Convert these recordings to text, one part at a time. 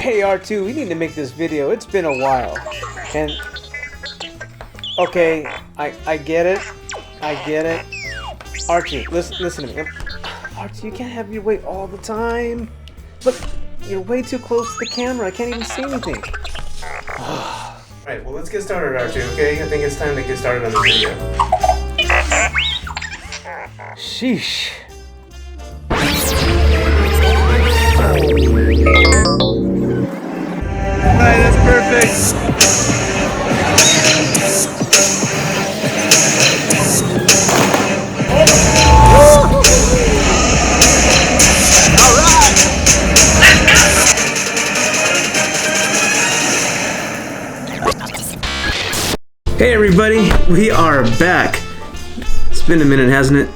Hey R2, we need to make this video. It's been a while. And okay, I get it. I get it. Archie, listen to me. Archie, you can't have your way all the time. Look, you're way too close to the camera. I can't even see anything. Alright, well let's get started, Archie, okay? I think it's time to get started on the video. Sheesh. Alright, that's perfect. Hey everybody, we are back. It's been a minute, hasn't it?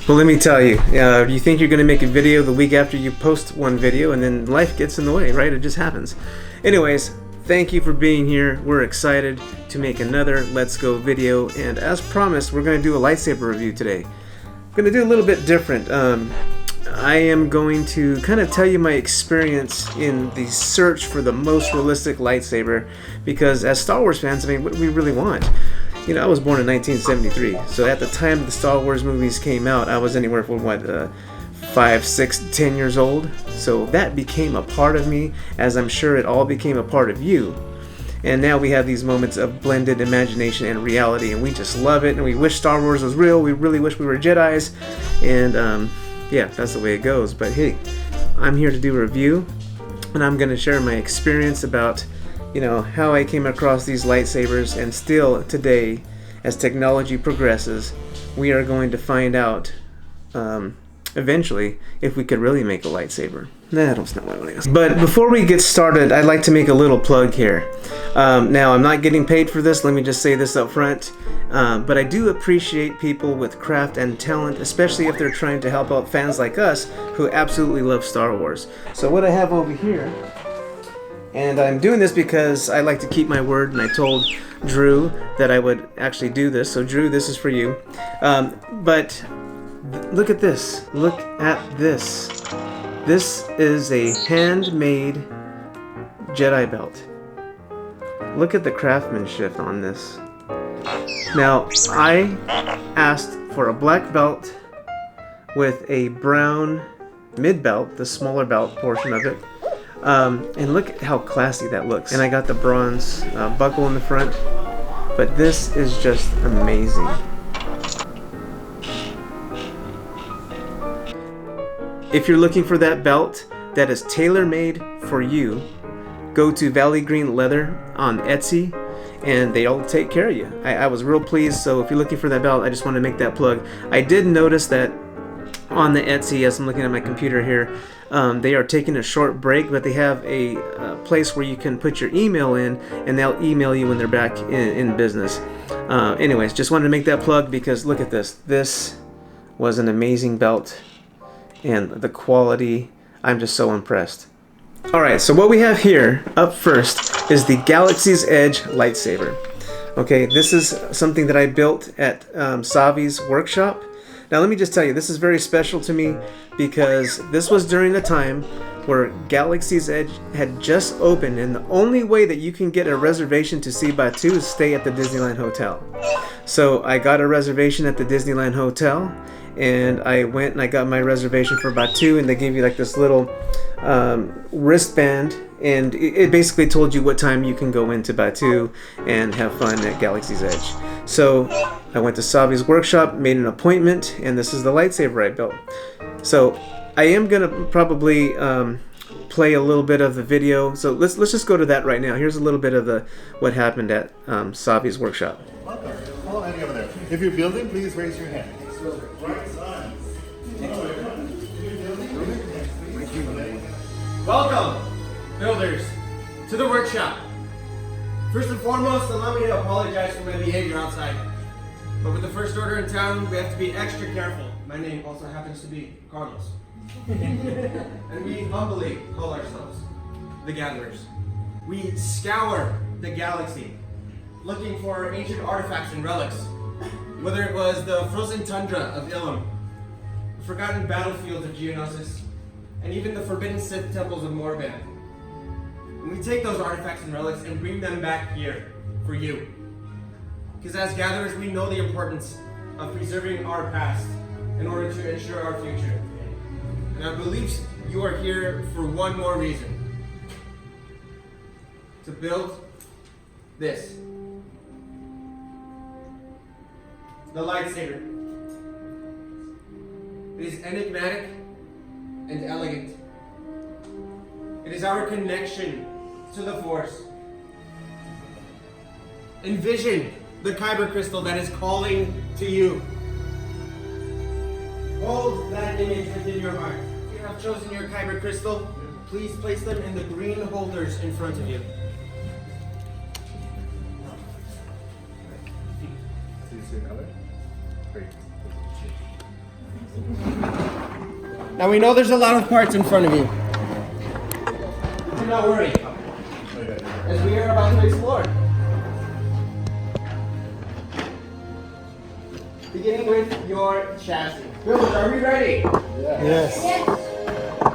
Well, let me tell you, you think you're going to make a video the week after you post one video, and then life gets in the way, right? It just happens. Anyways, thank you for being here. We're excited to make another Let's Go video, and as promised, we're going to do a lightsaber review today. I'm going to do a little bit different. I am going to kind of tell you my experience in the search for the most realistic lightsaber, because as Star Wars fans, I mean, what do we really want? You know, I was born in 1973, so at the time the Star Wars movies came out, I was anywhere from, 5, 6, 10 years old. So that became a part of me, as I'm sure it all became a part of you. And now we have these moments of blended imagination and reality, and we just love it, and we wish Star Wars was real, we really wish we were Jedis, and yeah, that's the way it goes. But hey, I'm here to do a review, and I'm going to share my experience about, you know, how I came across these lightsabers, and still today, as technology progresses, we are going to find out eventually if we could really make a lightsaber. Nah, that's not what it is. But before we get started, I'd like to make a little plug here. Now, I'm not getting paid for this, let me just say this up front, but I do appreciate people with craft and talent, especially if they're trying to help out fans like us who absolutely love Star Wars. So what I have over here, and I'm doing this because I like to keep my word, and I told Drew that I would actually do this. So Drew, this is for you. But look at this. Look at this. This is a handmade Jedi belt. Look at the craftsmanship on this. Now, I asked for a black belt with a brown mid belt, the smaller belt portion of it. And look at how classy that looks. And I got the bronze buckle in the front. But this is just amazing. If you're looking for that belt that is tailor-made for you, go to Valley Green Leather on Etsy, and they'll take care of you. I was real pleased, so if you're looking for that belt, I just want to make that plug. I did notice that on the Etsy, as I'm looking at my computer here, they are taking a short break, but they have a place where you can put your email in, and they'll email you when they're back in business. Anyways, just wanted to make that plug because look at this. This was an amazing belt, and the quality, I'm just so impressed. Alright, so what we have here up first is the Galaxy's Edge lightsaber. Okay, this is something that I built at Savi's workshop. Now let me just tell you, this is very special to me because this was during the time where Galaxy's Edge had just opened, and the only way that you can get a reservation to see Batuu is stay at the Disneyland Hotel. So I got a reservation at the Disneyland Hotel, and I went and I got my reservation for Batuu, and they gave you like this little wristband, and it basically told you what time you can go into Batuu and have fun at Galaxy's Edge. So I went to Savi's workshop, made an appointment, and this is the lightsaber I built. So I am gonna probably play a little bit of the video. So let's just go to that right now. Here's a little bit of what happened at Savi's workshop. If you're building, please raise your hand. Welcome, builders, to the workshop. First and foremost, allow me to apologize for my behavior outside. But with the first order in town, we have to be extra careful. My name also happens to be Carlos. And we humbly call ourselves the Gatherers. We scour the galaxy, looking for ancient artifacts and relics. Whether it was the frozen tundra of Ilum, the forgotten battlefields of Geonosis, and even the forbidden Sith temples of Morband. And we take those artifacts and relics and bring them back here for you. Because as gatherers, we know the importance of preserving our past in order to ensure our future. And I believe you are here for one more reason. To build this. The lightsaber. It is enigmatic and elegant. It is our connection to the Force. Envision the kyber crystal that is calling to you. Hold that image within your heart. If you have chosen your kyber crystal, please place them in the green holders in front of you. Do you see another? Great. Now we know there's a lot of parts in front of you. Do not worry, as we are about to explore. Beginning with your chassis. Builders, are we ready? Yes.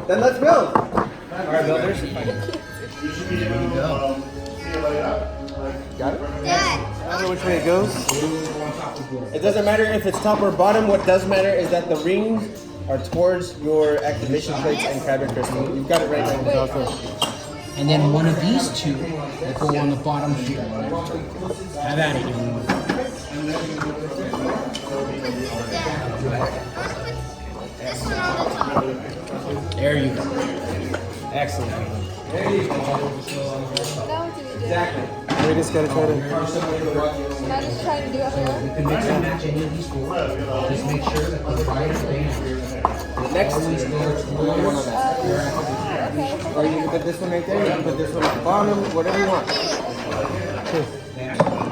Then let's build. Alright, builders. You should be able to see it light up. Got it? I don't know which way it goes. It doesn't matter if it's top or bottom. What does matter is that the rings are towards your activation plates and kyber crystal. You've got it right now. And then one of these two will go on the bottom here. Have at it, everyone. This one on the top. There you go. Excellent. There you go. Now what do we do? Exactly. We just gotta try to. Should I just try to do it here? You can mix and match any of these four. Just make sure that the right band Next, always goes to one on that. Okay. Or you can put this one right there. You can put this one at the bottom. Whatever you want.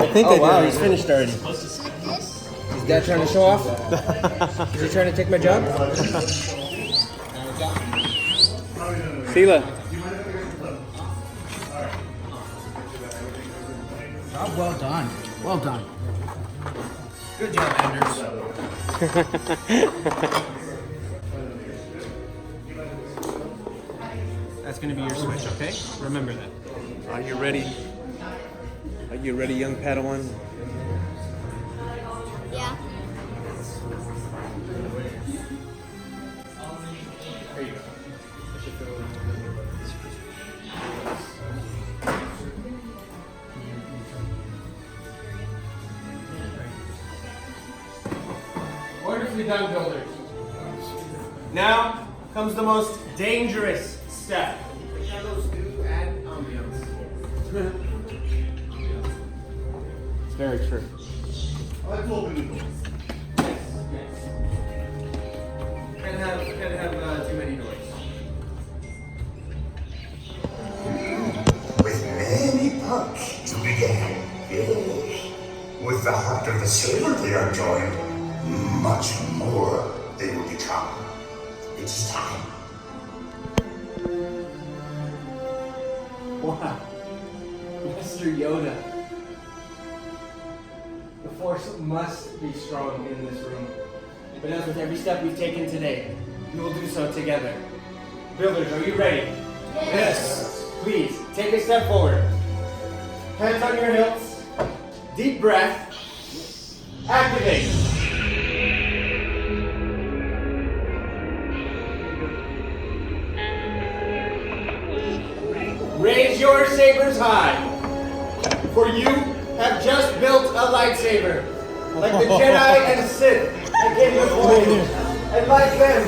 I think Oh I wow, did. he's finished already. Is Dad trying to show off? Is he trying to take my job? Sela. Job well done. Well done. Good job, Anders. That's gonna be your switch, okay? Remember that. Are you ready? Are you ready, young Padawan? Yeah. There you go. Wonderfully done, builders. Now comes the most dangerous step. The shadows do add ambiance. It's very true. Let's open the door. Yes. Can't have too many noise. With many parts to begin, yes. With the heart of the saber they are joined, much more they will become. It's time. Wow. Mr. Yoda. The Force must be strong in this room. But as with every step we've taken today, we will do so together. Builders, are you ready? Yes. Please, take a step forward. Hands on your hips. Deep breath. Activate. Raise your sabers high, for you have just built a lightsaber, like the Jedi and Sith that came before you. And like them,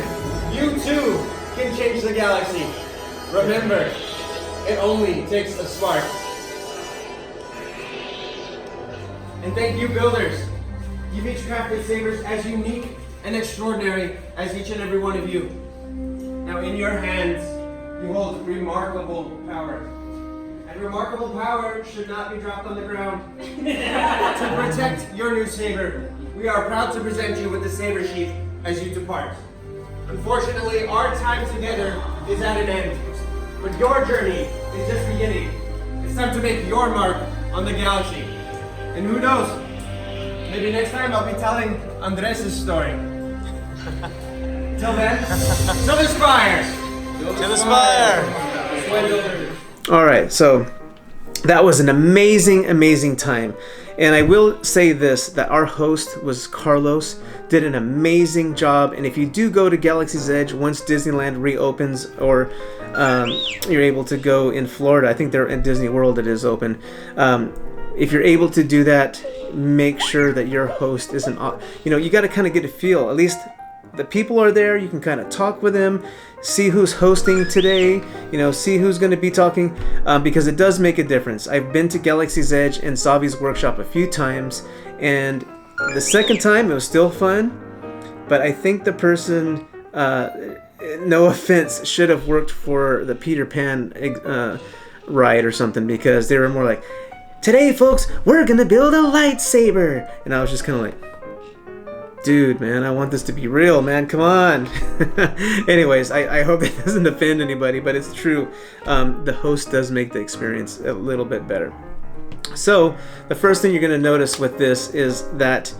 you too can change the galaxy. Remember, it only takes a spark. And thank you, builders. You've each crafted sabers as unique and extraordinary as each and every one of you. Now in your hands, you hold remarkable power. And remarkable power should not be dropped on the ground. To protect your new saber, we are proud to present you with the saber sheath as you depart. Unfortunately, our time together is at an end, but your journey is just beginning. It's time to make your mark on the galaxy. And who knows, maybe next time I'll be telling Andres' story. Till then, to the spire! To the spire! Builders. All right, so that was an amazing time. And I will say this, that our host was Carlos, did an amazing job. And if you do go to Galaxy's Edge, once Disneyland reopens, or you're able to go in Florida, I think they're in Disney World, it is open. If you're able to do that, make sure that your host isn't, you got to kind of get a feel. At least the people are there, you can kind of talk with them, see who's hosting today, see who's going to be talking, because it does make a difference. I've been to Galaxy's Edge and Savi's workshop a few times, and the second time it was still fun, but I think the person, no offense, should have worked for the Peter Pan ride or something, because they were more like, today folks, we're going to build a lightsaber, and I was just kind of like, dude, man, I want this to be real, man. Come on. Anyways, I hope it doesn't offend anybody, but it's true. The host does make the experience a little bit better. So the first thing you're going to notice with this is that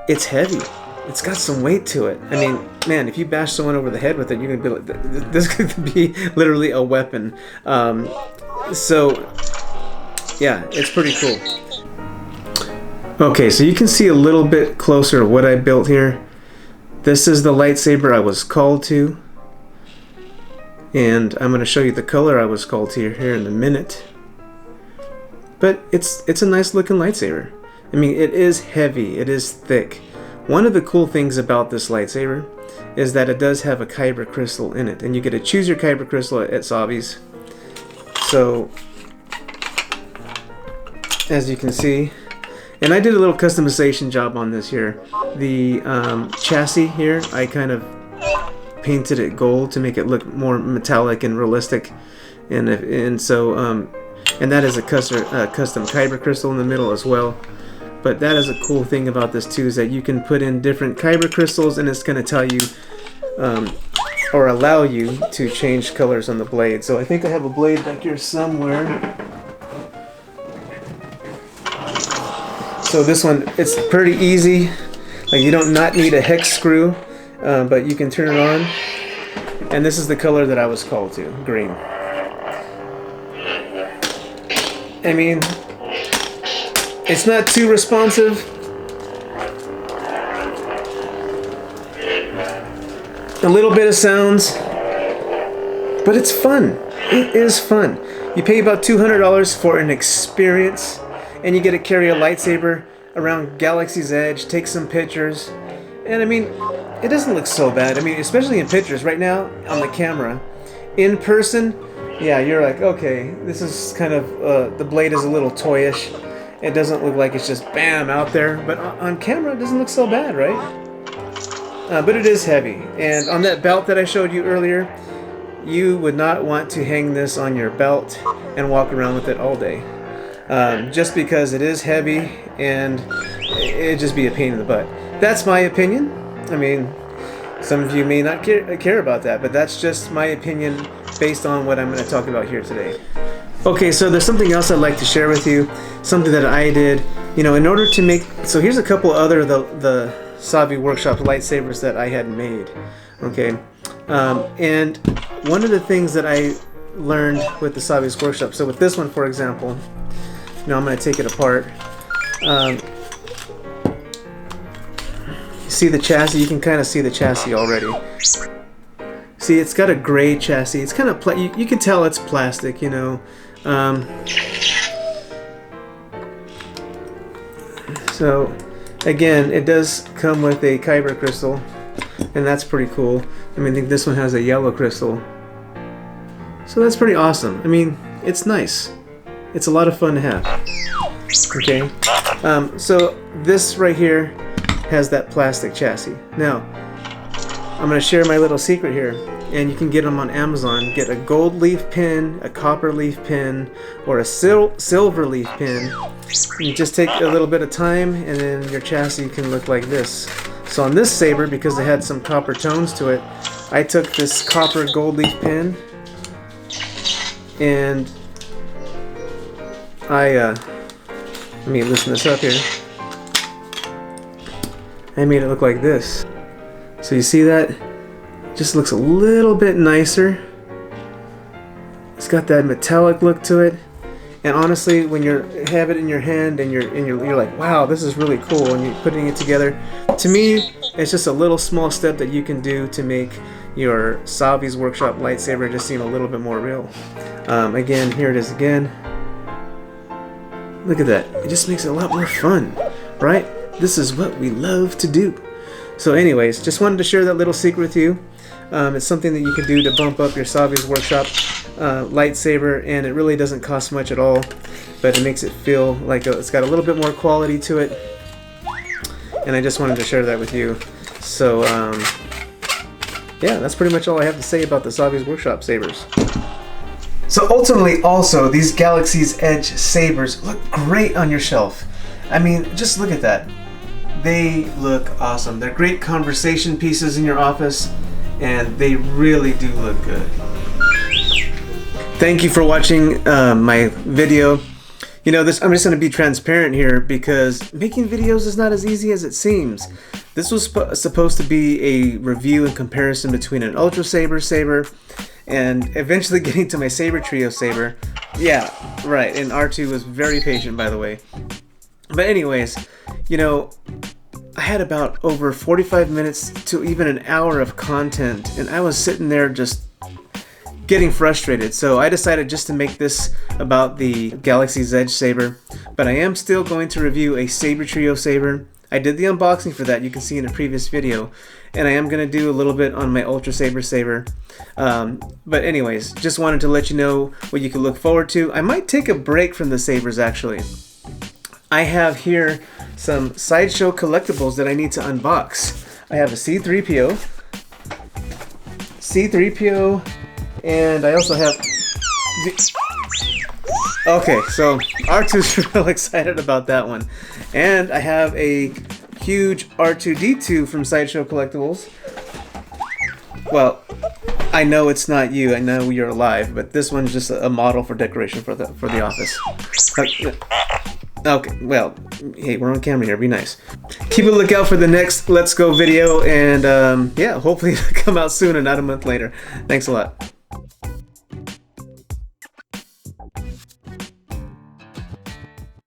it's heavy. It's got some weight to it. I mean, man, if you bash someone over the head with it, you're going to be like, this could be literally a weapon. So yeah, it's pretty cool. Okay, so you can see a little bit closer what I built here. This is the lightsaber I was called to. And I'm going to show you the color I was called to here in a minute. But it's a nice looking lightsaber. I mean, it is heavy, it is thick. One of the cool things about this lightsaber is that it does have a kyber crystal in it. And you get to choose your kyber crystal at Savi's. So, as you can see, and I did a little customization job on this here. The chassis here, I kind of painted it gold to make it look more metallic and realistic. And that is a custom kyber crystal in the middle as well. But that is a cool thing about this too, is that you can put in different kyber crystals, and it's going to tell you or allow you to change colors on the blade. So I think I have a blade back here somewhere. So this one, it's pretty easy. Like, you don't not need a hex screw, but you can turn it on. And this is the color that I was called to, green. I mean, it's not too responsive. A little bit of sounds, but it's fun. It is fun. You pay about $200 for an experience, and you get to carry a lightsaber around Galaxy's Edge, take some pictures, and I mean, it doesn't look so bad. I mean, especially in pictures. Right now, on the camera, in person, yeah, you're like, okay, this is kind of, the blade is a little toyish. It doesn't look like it's just bam out there, but on camera, it doesn't look so bad, right? But it is heavy, and on that belt that I showed you earlier, you would not want to hang this on your belt and walk around with it all day. Just because it is heavy and it'd just be a pain in the butt. That's my opinion. I mean, some of you may not care about that, but that's just my opinion based on what I'm going to talk about here today. Okay, so there's something else I'd like to share with you, something that I did, in order to make, so here's a couple other the Savi Workshop lightsabers that I had made, okay, and one of the things that I learned with the Savi's Workshop, so with this one, for example, I'm going to take it apart. You see the chassis? You can kind of see the chassis already. See, it's got a gray chassis. It's kind of you can tell it's plastic, So, again, it does come with a kyber crystal, and that's pretty cool. I mean, I think this one has a yellow crystal. So that's pretty awesome. I mean, it's nice. It's a lot of fun to have. Okay, so this right here has that plastic chassis. Now, I'm going to share my little secret here, and you can get them on Amazon. Get a gold leaf pin, a copper leaf pin, or a silver leaf pin. You just take a little bit of time, and then your chassis can look like this. So on this saber, because it had some copper tones to it, I took this copper gold leaf pin, and let me loosen this up here. I made it look like this. So you see that? It just looks a little bit nicer. It's got that metallic look to it. And honestly, when you have it in your hand and you're like, wow, this is really cool, and you're putting it together, to me, it's just a little small step that you can do to make your Savi's Workshop lightsaber just seem a little bit more real. Again, here it is again. Look at that. It just makes it a lot more fun, right? This is what we love to do. So anyways, just wanted to share that little secret with you. It's something that you can do to bump up your Savi's Workshop lightsaber, and it really doesn't cost much at all, but it makes it feel like it's got a little bit more quality to it, and I just wanted to share that with you. So yeah, that's pretty much all I have to say about the Savi's Workshop sabers. So ultimately also, these Galaxy's Edge sabers look great on your shelf. I mean, just look at that. They look awesome. They're great conversation pieces in your office, and they really do look good. Thank you for watching my video. You know, I'm just going to be transparent here because making videos is not as easy as it seems. This was supposed to be a review and comparison between an Ultrasaber saber and eventually getting to my Sabertrio saber. Yeah, right, and R2 was very patient, by the way. But anyways, you know, I had about over 45 minutes to even an hour of content, and I was sitting there just getting frustrated. So I decided just to make this about the Galaxy's Edge saber, but I am still going to review a Sabertrio saber. I did the unboxing for that, you can see in a previous video, and I am going to do a little bit on my Ultrasaber saber. But anyways, just wanted to let you know what you can look forward to. I might take a break from the sabers actually. I have here some Sideshow collectibles that I need to unbox. I have a C-3PO, and I also have... Okay, so R2's real excited about that one. And I have a huge R2-D2 from Sideshow Collectibles. Well, I know it's not you, I know you're alive, but this one's just a model for decoration for the office. Okay, well, hey, we're on camera here, be nice. Keep a lookout for the next Let's Go video, and yeah, hopefully it'll come out soon and not a month later. Thanks a lot.